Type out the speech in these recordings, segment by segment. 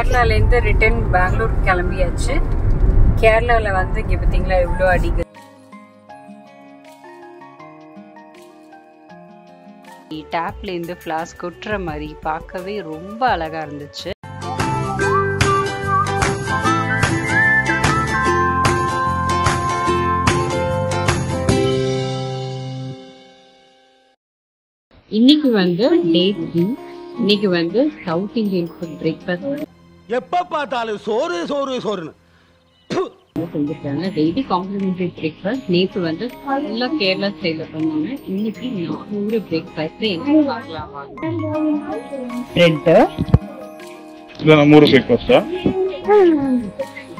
கேரளாலேருந்து return Bangalore கிளம்பியாச்சு. கேரளாவில் வந்து இங்கே பார்த்தீங்களா எவ்வளோ அடிக்குது. டேப்லேருந்து ஃப்ளாஸ் கொட்டுற மாதிரி பார்க்கவே ரொம்ப அழகாக இருந்துச்சு. இன்னைக்கு வந்து டே 3. இன்னைக்கு வந்து சவுத் இந்தியன் ஃபுட் பிரேக்ஃபாஸ்ட். எப்ப பார்த்தாலும் சோறு சோறு சோறுன்னு செஞ்சிருக்காங்க. Daily complementary breakfast. நேற்று வந்து ஃபுல்லா கேரளா ஸ்டைல பண்ணாங்க. இன்னைக்கு ஒரு பிரேக்ஃபாஸ்ட் என்ன பார்க்கலாம். பிரெட் இது நம்ம ஊர் பிரேக்ஃபாஸ்டா?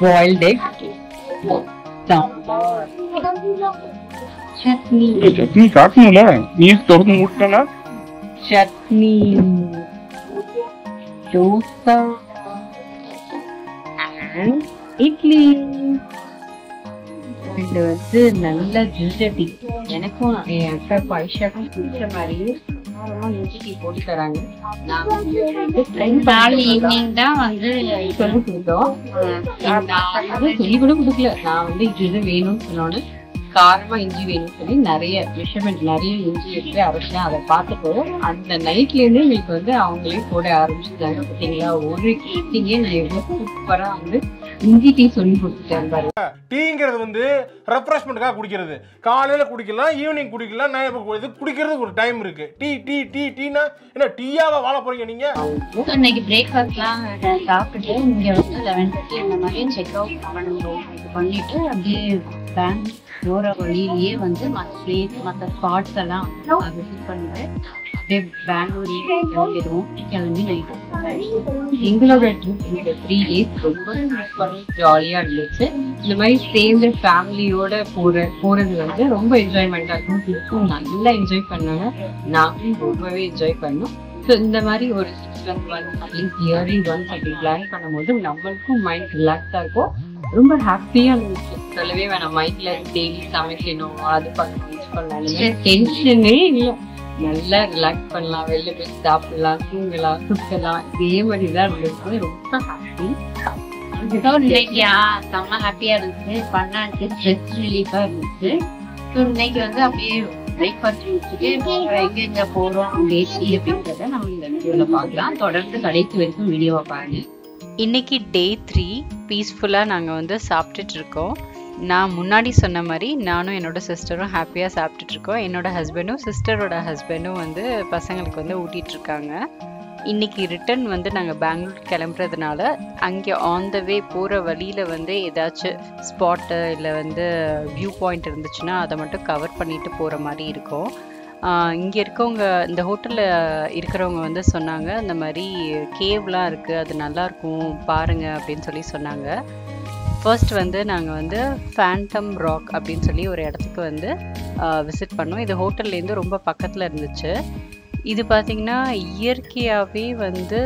Boiled egg, sambar, chutney. சட்னி காட்டணும்ல, நீ தொடர்ந்து விட்டனா? சட்னி, தோசை and இட்லி. இது வந்து நல்ல ஜிஞ்சர் டீ. எனக்கும் என் அக்கா பைஷாக்கும் பிடிச்ச மாதிரி இஞ்சி டீ போட்டு தராங்க. ஈவினிங் தான் வந்து சொல்லி கொடுத்தோம். சொல்லி கூட கொடுக்கல, நான் வந்து இது வேணும்னு சொன்னோன்னு காரமா இஞ்சி வேணும்னு சொல்லி நிறைய மெஷர்மெண்ட் நிறைய இஞ்சி எப்படி அரைச்சேன் அதை பார்த்துட்டு அந்த நைட்ல இருந்து எங்களுக்கு வந்து அவங்களே போட ஆரம்பிச்சுட்டாங்க. பார்த்தீங்களா, ஒரு கேட்டிங்கே நான் எவ்வளவு சூப்பரா வந்து இஞ்சி டீ சொல்லி கொடுத்துட்டேன் பாரு. டீங்கிறது வந்து ரெஃப்ரெஷ்மெண்ட்டுக்காக குடிக்கிறது. காலையில குடிக்கலாம், ஈவினிங் குடிக்கலாம், நைட் குடிக்கிறதுக்கு ஒரு டைம் இருக்கு. டீ டீ டீ டீனா என்ன டீயாவா வாழ போறீங்க நீங்க? இன்னைக்கு பிரேக்ஃபாஸ்ட்லாம் சாப்பிட்டுட்டு இங்க வந்து 11:30 இந்த மாதிரி செக் அவுட் பண்ணணும். இது பண்ணிட்டு அப்படியே பேங்க் போற வழியிலேயே வந்து மற்ற ஸ்பாட்ஸ் எல்லாம் விசிட் பண்ணிட்டு அப்படியே பெங்களூர் கிளம்பிடுவோம். கிளம்பி நைட்டு எங்களோட ட்ரிப் இந்த 3 days ரொம்ப ஜாலியா இருந்துச்சு. இந்த மாதிரி சேர்ந்து ஃபேமிலியோட போறது வந்து ரொம்ப என்ஜாய்மெண்டா இருக்கும். நல்லா என்ஜாய் பண்ணாங்க, நாங்களும் ரொம்பவே என்ஜாய் பண்ணோம். ஸோ இந்த மாதிரி ஒரு 6 months once at least yearly once அப்படி பிளான் பண்ணும்போது நம்மளுக்கும் மைண்ட் ரிலாக்ஸா இருக்கும். ரொம்ப ஹாப்பியா இருந்துச்சு. சொல்லவே வேணாம், மைண்ட்ல டெய்லி சமைக்கணும் அது பண்ணலாம் டென்ஷனே இல்லை. நல்லா ரிலாக்ஸ் பண்ணலாம், வெளில போய் சாப்பிடலாம், தூங்கலாம், சுத்தலாம். இதே மாதிரிதான் இருந்துச்சு. ரொம்ப ஹாப்பி. இன்னைக்கு செம்ம ஹாப்பியா இருந்துச்சு, பண்ணாச்சு, ஸ்ட்ரெஸ் ரிலீஃபா இருந்துச்சு. ஸோ இன்னைக்கு வந்து அப்படியே பிரேக்ஃபாஸ்ட் முடிச்சுட்டு எங்க போறோம் அப்படின்றத நம்ம இந்த வீடியோல பார்க்கலாம். தொடர்ந்து கடைசி வரைக்கும் வீடியோவை பாருங்க. இன்னைக்கு டே 3 பீஸ்ஃபுல்லாக நாங்கள் வந்து சாப்பிட்டுட்டு இருக்கோம். நான் முன்னாடி சொன்ன மாதிரி நானும் என்னோட சிஸ்டரும் ஹாப்பியாக சாப்பிட்டுட்டு இருக்கோம். என்னோட ஹஸ்பண்டும் சிஸ்டரோட ஹஸ்பண்டும் வந்து பசங்களுக்கு வந்து ஊட்டிட்டு இருக்காங்க. இன்னைக்கு ரிட்டர்ன் வந்து நாங்கள் பெங்களூர் கிளம்புறதுனால அங்கே ஆன் த வே போகிற வழியில் வந்து ஏதாச்சும் ஸ்பாட்டு இல்லை வந்து வியூ பாயிண்ட் இருந்துச்சுன்னா அதை மட்டும் கவர் பண்ணிட்டு போகிற மாதிரி இருக்கும். இங்கே இருக்கவங்க, இந்த ஹோட்டலில் இருக்கிறவங்க வந்து சொன்னாங்க இந்த மாதிரி கேவ்லாம் இருக்குது, அது நல்லாயிருக்கும் பாருங்க அப்படின்னு சொல்லி சொன்னாங்க. ஃபர்ஸ்ட் வந்து நாங்கள் வந்து ஃபேண்டம் ராக் அப்படின்னு சொல்லி ஒரு இடத்துக்கு வந்து விசிட் பண்ணோம். இது ஹோட்டல்லேருந்து ரொம்ப பக்கத்தில் இருந்துச்சு. இது பார்த்திங்கன்னா இயற்கையாகவே வந்து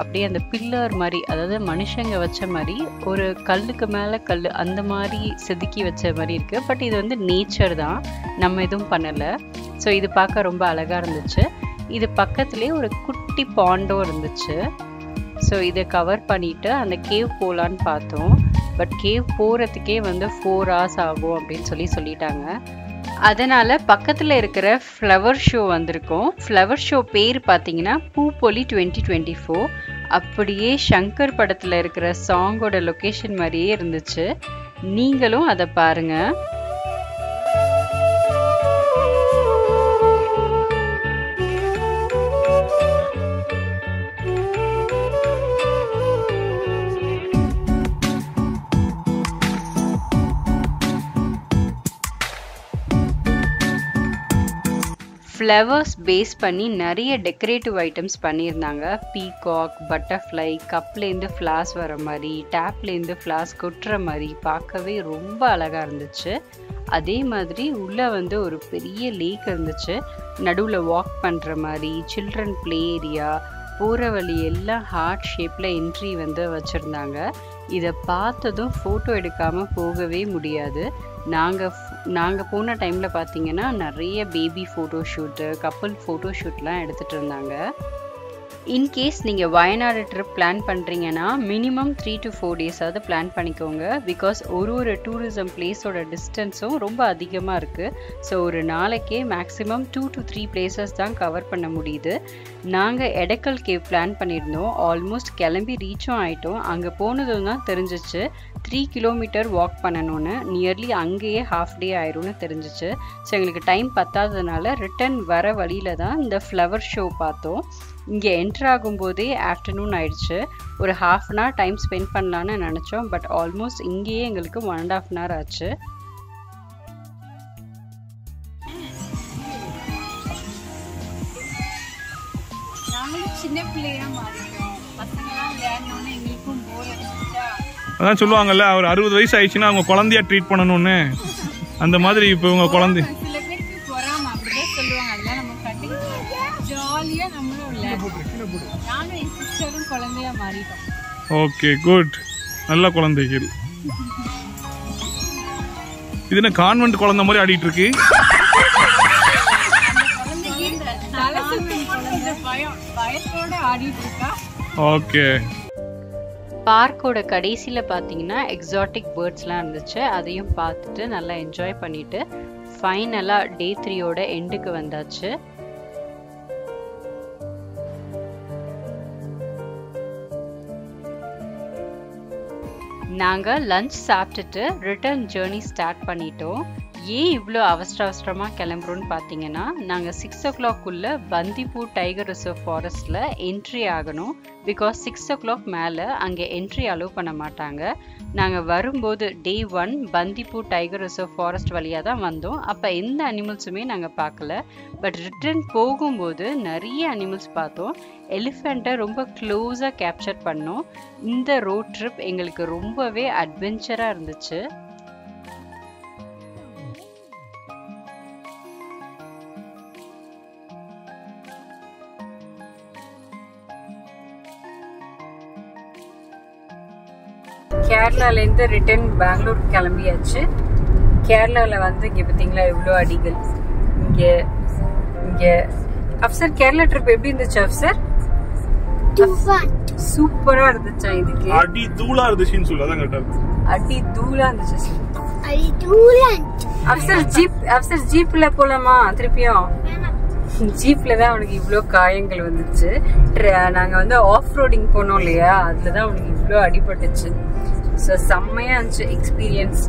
அப்படியே அந்த பில்லர் மாதிரி, அதாவது மனுஷங்க வச்ச மாதிரி ஒரு கல்லுக்கு மேலே கல் அந்த மாதிரி செதுக்கி வச்ச மாதிரி இருக்குது. பட் இது வந்து நேச்சர் தான், நம்ம எதுவும் பண்ணலை. ஸோ இது பார்க்க ரொம்ப அழகாக இருந்துச்சு. இது பக்கத்துலேயே ஒரு குட்டி பாண்டும் இருந்துச்சு. ஸோ இதை கவர் பண்ணிவிட்டு அந்த கேவ் போகலான்னு பார்த்தோம். பட் கேவ் போகிறதுக்கே வந்து 4 hours ஆகும் அப்படின்னு சொல்லிட்டாங்க. அதனால் பக்கத்தில் இருக்கிற ஃப்ளவர் ஷோ வந்திருக்கோம். ஃப்ளவர் ஷோ பேர் பார்த்தீங்கன்னா பூப்பொலி 2024. அப்படியே சங்கர் படத்தில் இருக்கிற சாங்கோட லொக்கேஷன் மாதிரியே இருந்துச்சு. நீங்களும் அதை பாருங்கள். ஃப்ளவர்ஸ் பேஸ் பண்ணி நிறைய டெக்கரேட்டிவ் ஐட்டம்ஸ் பண்ணியிருந்தாங்க. பீகாக், பட்டர்ஃப்ளை, கப்லேருந்து ஃப்ளாஸ் வர மாதிரி, டேப்லேருந்து ஃப்ளாஸ் கொட்டுற மாதிரி பார்க்கவே ரொம்ப அழகாக இருந்துச்சு. அதே மாதிரி உள்ளே வந்து ஒரு பெரிய லேக் இருந்துச்சு, நடுவில் வாக் பண்ணுற மாதிரி, சில்ட்ரன் ப்ளே ஏரியா, போகிற வழி எல்லாம் ஹார்ட் ஷேப்பில் என்ட்ரி வந்து வச்சுருந்தாங்க. இதை பார்த்ததும் ஃபோட்டோ எடுக்காமல் போகவே முடியாது. நாங்கள் போன டைமில் பார்த்தீங்கன்னா நிறைய baby photo shoot, couple photo ஷூட்லாம் எடுத்துகிட்டு இருந்தாங்க. இன்கேஸ் நீங்கள் வயநாடு ட்ரிப் பிளான் பண்ணுறீங்கன்னா மினிமம் 3 to 4 டேஸாவது பிளான் பண்ணிக்கோங்க. பிகாஸ் ஒரு டூரிசம் பிளேஸோட டிஸ்டன்ஸும் ரொம்ப அதிகமாக இருக்குது. ஸோ ஒரு நாளைக்கே மேக்ஸிமம் 2 to 3 பிளேசஸ் தான் கவர் பண்ண முடியுது. நாங்கள் எடக்கல் கேவ் பிளான் பண்ணியிருந்தோம். ஆல்மோஸ்ட் கிளம்பி ரீச்சும் ஆகிட்டோம். அங்கே போனதும் தான் தெரிஞ்சிச்சு 3 கிலோமீட்டர் வாக் பண்ணணும்னு. நியர்லி அங்கேயே ஹாஃப் டே ஆயிரும்னு தெரிஞ்சிச்சு. ஸோ எங்களுக்கு டைம் பத்தாததுனால ரிட்டர்ன் வர வழியில் தான் இந்த ஃப்ளவர் ஷோ பார்த்தோம். இங்கே என்ட்ரு ஆகும்போதே ஆஃப்டர்நூன் ஆயிடுச்சு. ஒரு ½ an hour டைம் ஸ்பெண்ட் பண்ணலான்னு நினச்சோம். பட் ஆல்மோஸ்ட் இங்கேயே எங்களுக்கு 1.5 hour ஆச்சு. நாங்களும் சின்ன பிள்ளையா மாறிட்டோம். பசங்களாம் விளையாடணும்னு எங்களுக்கும் போர் அடிச்சுச்சா. அதான் சொல்லுவாங்கல்ல, ஒரு 60 வயசு ஆயிடுச்சுன்னா அவங்க குழந்தையா ட்ரீட் பண்ணணும்னு. அந்த மாதிரி இப்போ உங்க குழந்தை சில பேருக்கு பொறாம அப்படிதான் சொல்லுவாங்க. அதெல்லாம் நம்ம கண்டிப்பா ஜாலியா நம்மளும் விளையாடுவோம். நானும் என் சிஸ்டரும் குழந்தையா மாறிட்டோம். Okay good. நல்ல குழந்தைகள். இது என்ன கான்வென்ட் குழந்தை மாதிரி ஆடிட்டு இருக்கு? பயத்தோட ஆடிட்டு இருக்கா. ஓகே. பார்க்கோட கடைசியில் பார்த்தீங்கன்னா எக்ஸாட்டிக் பேர்ட்ஸ்லாம் இருந்துச்சு. அதையும் பார்த்துட்டு நல்லா என்ஜாய் பண்ணிட்டு ஃபைனலாக டே 3யோட எண்டுக்கு வந்தாச்சு. நாங்கள் லஞ்ச் சாப்பிட்டுட்டு ரிட்டர்ன் ஜேர்னி ஸ்டார்ட் பண்ணிட்டோம். ஏன் இவ்வளோ அவசரமாக கிளம்புறோன்னு பார்த்தீங்கன்னா, நாங்கள் 6 o'clock பந்திப்பூர் டைகர் ரிசர்வ் ஃபாரஸ்ட்டில் என்ட்ரி ஆகணும். பிகாஸ் 6 o'clock மேலே அங்கே என்ட்ரி அலோவ் பண்ண மாட்டாங்க. நாங்கள் வரும்போது டே 1 பந்திப்பூர் டைகர் ரிசர்வ் ஃபாரஸ்ட் வழியாக தான் வந்தோம். அப்போ எந்த அனிமல்ஸுமே நாங்கள் பார்க்கல. பட் ரிட்டர்ன் போகும்போது நிறைய அனிமல்ஸ் பார்த்தோம். எலிஃபெண்ட்டை ரொம்ப க்ளோஸாக கேப்சர் பண்ணோம். இந்த ரோட் ட்ரிப் எங்களுக்கு ரொம்பவே அட்வென்ச்சராக இருந்துச்சு. கேரளாலேருந்து ரிட்டர்ன் பெங்களூர் கிளம்பியாச்சு. கேரளாவில் வந்து இங்கே பார்த்தீங்களா எவ்வளோ அடிகள். இங்கே அப்சர் கேரளா ட்ரிப் எப்படி இருந்துச்சு அப்சர்? சூப்பரா இருந்துச்சா? இதுக்கு அடி தூளா இருந்துச்சுன்னு சொல்லதான் கேட்டா. அடி தூளா இருந்துச்சு. அப்சர் ஜீப்ல போலாமா? திருப்பியும் ஜீப்ல தான் அவனுக்கு இவ்வளோ காயங்கள் வந்துச்சு. நாங்க வந்து ஆஃப் ரோடிங் போனோம் இல்லையா, அதுலதான் அவனுக்கு இவ்வளோ அடிபட்டுச்சு. ஸோ செம்மையா இருந்துச்சு எக்ஸ்பீரியன்ஸ்.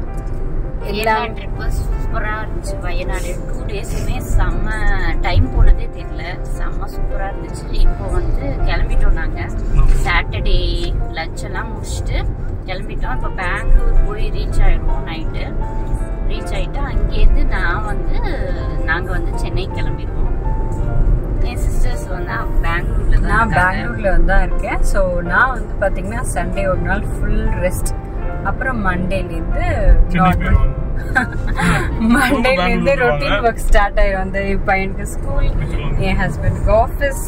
எல்லா ட்ரிப்பும் சூப்பரா இருந்துச்சு. வயநாடு 2 டேஸுமே செம்ம டைம் போனதே தெரியல. செம்ம சூப்பரா இருந்துச்சு. இப்போ வந்து கிளம்பிட்டோம். நாங்க சாட்டர்டே லஞ்ச் எல்லாம் முடிச்சுட்டு கிளம்பிட்டோம். இப்போ பெங்களூர் போய் ரீச் ஆயிடுவோம். நைட்டு ரீச் ஆயிட்டு அங்கேருந்து நாங்க வந்து சென்னை கிளம்பிடுவோம். என் சிஸ்டர்ஸ் வந்து பெங்களூர்ல தான் இருக்கேன். ஸோ நான் வந்து பாத்தீங்கன்னா சண்டே ஒரு நாள் ஃபுல் ரெஸ்ட். அப்புறம் மண்டேலேருந்து ரொட்டீன் ஒர்க் ஸ்டார்ட் ஆயிரும். வந்து என் பையனுக்கு ஸ்கூல், என் ஹஸ்பண்டுக்கு ஆஃபீஸ்,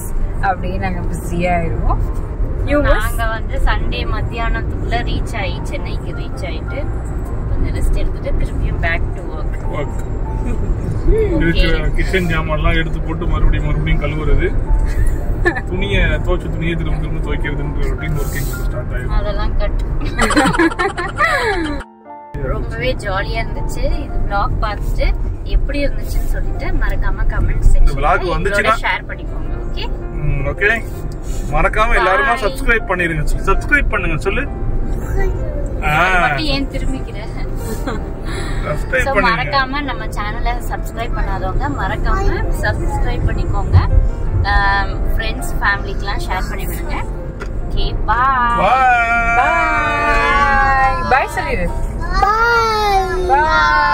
அப்படியே நாங்க பிஸியா ஆயிடுவோம். நாங்க வந்து சண்டே மத்தியானத்துக்குள்ள ரீச் ஆகி சென்னைக்கு ரீச் ஆயிட்டு கொஞ்சம் ரெஸ்ட் எடுத்துட்டு திருப்பியும் பேக் டு ஒர்க். கிச்சன் ஜாமான்லாம் எடுத்து போட்டு மறுபடியும் கழுவுறது, துணியை திரும்ப துவைக்கிறதுன்ற ரொட்டீன் ஒர்க்கிங் ஸ்டார்ட் ஆயிடும். அதெல்லாம் கட். ரொம்பவே ஜாலியா இருந்துச்சு. இது vlog பார்த்துட்டு எப்படி இருந்துச்சுன்னு சொல்லிட்டு மறக்காம கமெண்ட் செக்ஷன்ல ஷேர் பண்ணிக்கோங்க. Okay okay. மறக்காம எல்லாரும் சப்ஸ்கிரைப் பண்ணிருங்க. சப்ஸ்கிரைப் பண்ணுங்க சொல்லு. ஏன் திரும்பிக்கிற? மறக்காம நம்ம சேனலை சப்ஸ்கிரைப் பண்ணாதவங்க மறக்காம சப்ஸ்கிரைப் பண்ணிக்கோங்க. ஃப்ரெண்ட்ஸ் ஃபேமிலிக்கெல்லாம் ஷேர் பண்ணி விடுங்க. Okay bye. பாய் சொல்லிடு. பாய்.